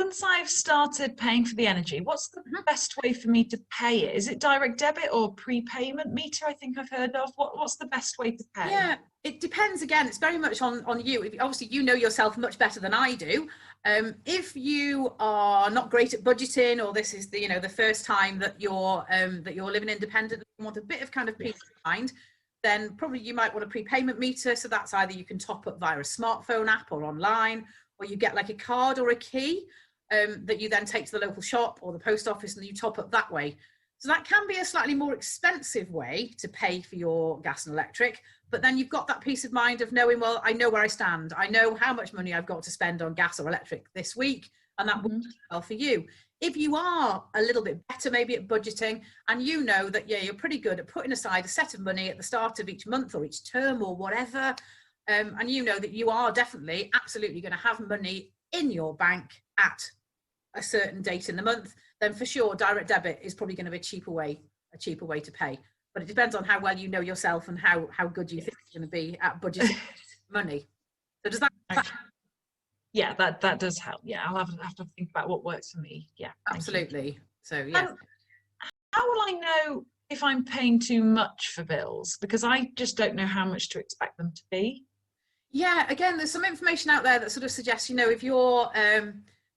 once I've started paying for the energy, what's the best way for me to pay it? Is it direct debit or prepayment meter? I think I've heard of. What's the best way to pay? Yeah, it depends. Again, it's very much on you. Obviously, you know yourself much better than I do. If you are not great at budgeting, or this is the first time that you're living independently and want a bit of kind of peace of mind, then probably you might want a prepayment meter. So that's either you can top up via a smartphone app or online, or you get like a card or a key that you then take to the local shop or the post office and you top up that way. So that can be a slightly more expensive way to pay for your gas and electric, but then you've got that peace of mind of knowing, well, I know where I stand. I know how much money I've got to spend on gas or electric this week, and that works well for you. If you are a little bit better maybe at budgeting, and you know that, yeah, you're pretty good at putting aside a set of money at the start of each month or each term or whatever, and you know that you are definitely absolutely going to have money in your bank at a certain date in the month, then for sure direct debit is probably going to be a cheaper way to pay. But it depends on how well you know yourself and how good you think it's going to be at budgeting money. So does that yeah, that does help. Yeah, I'll have to think about what works for me. Yeah, absolutely. So yeah, how will I know if I'm paying too much for bills? Because I just don't know how much to expect them to be. Yeah, again, there's some information out there that sort of suggests, if you're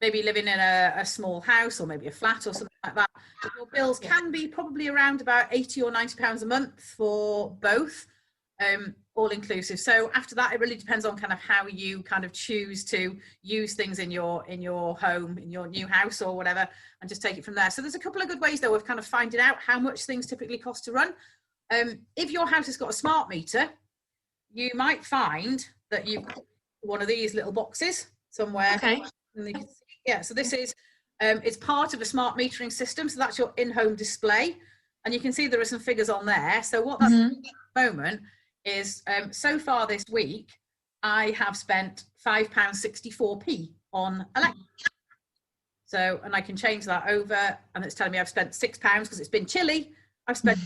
maybe living in a small house or maybe a flat or something like that, your bills can be probably around about £80 or £90 a month for both, all inclusive. So after that, it really depends on kind of how you kind of choose to use things in your home, in your new house or whatever, and just take it from there. So there's a couple of good ways though of kind of finding out how much things typically cost to run. If your house has got a smart meter, you might find that you've got one of these little boxes somewhere. Okay. Yeah, so this is, it's part of a smart metering system. So that's your in-home display. And you can see there are some figures on there. So what that's at the moment is, so far this week, I have spent £5.64p on electric. So, and I can change that over, and it's telling me I've spent £6 because it's been chilly. I've spent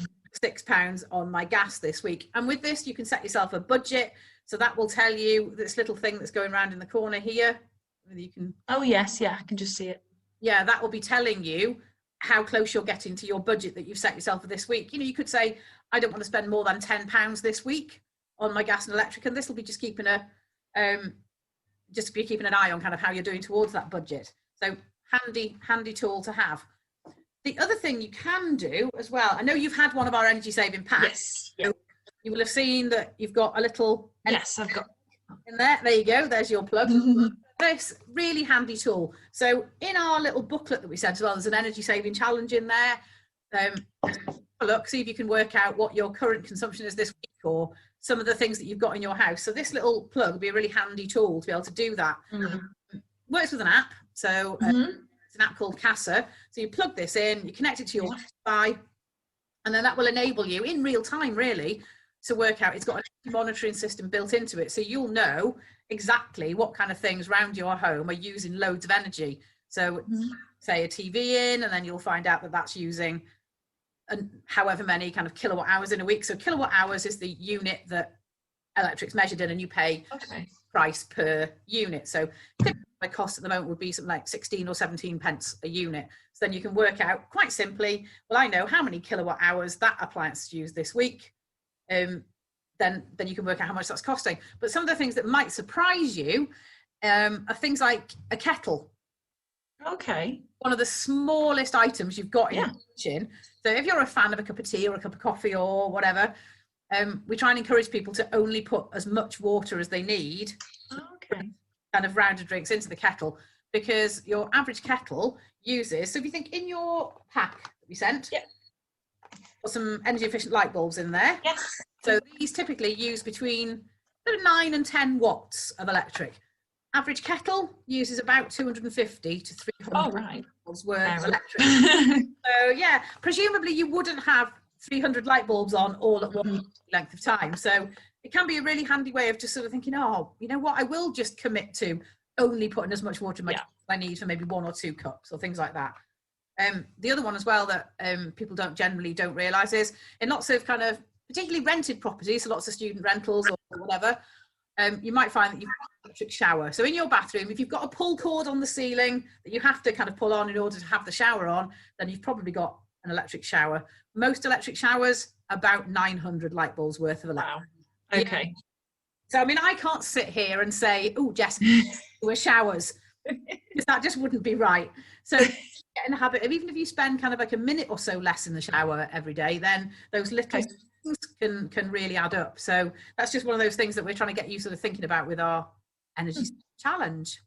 £6 on my gas this week. And with this, you can set yourself a budget. So that will tell you this little thing that's going around in the corner here. You can, oh yes, yeah, I can just see it. Yeah, that will be telling you how close you're getting to your budget that you've set yourself for this week. You could say, I don't want to spend more than £10 this week on my gas and electric, and this will be just keeping an eye on kind of how you're doing towards that budget. So handy tool to have. The other thing you can do as well, I know you've had one of our energy saving packs. Yes. So you will have seen that you've got a little. Yes, I've got in there. There you go. There's your plug. This really handy tool. So in our little booklet that we sent as well, there's an energy saving challenge in there. Look, see if you can work out what your current consumption is this week, or some of the things that you've got in your house. So this little plug will be a really handy tool to be able to do that. Works with an app. So it's an app called Casa. So you plug this in, you connect it to your Wi-Fi, and then that will enable you in real time, really, to work out. It's got a monitoring system built into it. So you'll know exactly what kind of things around your home are using loads of energy. So say a TV in, and then you'll find out that that's using however many kind of kilowatt hours in a week. So kilowatt hours is the unit that electric's measured in, and you pay price per unit. So my cost at the moment would be something like 16 or 17 pence a unit. So then you can work out quite simply, well, I know how many kilowatt hours that appliance used this week. Then you can work out how much that's costing. But some of the things that might surprise you are things like a kettle. Okay. One of the smallest items you've got in the kitchen. So if you're a fan of a cup of tea or a cup of coffee or whatever, we try and encourage people to only put as much water as they need, kind of rounded drinks into the kettle, because your average kettle uses, so if you think in your pack that we sent, got some energy efficient light bulbs in there. Yes. So these typically use between 9 and 10 watts of electric. Average kettle uses about 250 to 300 watts worth of electric. So yeah, presumably you wouldn't have 300 light bulbs on all at one length of time. So it can be a really handy way of just sort of thinking, oh, you know what, I will just commit to only putting as much water in my kettle as I need for maybe 1 or 2 cups or things like that. The other one as well that people don't realise is in lots of kind of particularly rented properties, so lots of student rentals or whatever, you might find that you've got an electric shower. So in your bathroom, if you've got a pull cord on the ceiling that you have to kind of pull on in order to have the shower on, then you've probably got an electric shower. Most electric showers, about 900 light bulbs worth of electric. Wow. Okay. Yeah. So, I mean, I can't sit here and say, oh, Jess, we're showers, because that just wouldn't be right. So get in the habit of, even if you spend kind of like a minute or so less in the shower every day, then those little things can really add up. So that's just one of those things that we're trying to get you sort of thinking about with our energy challenge.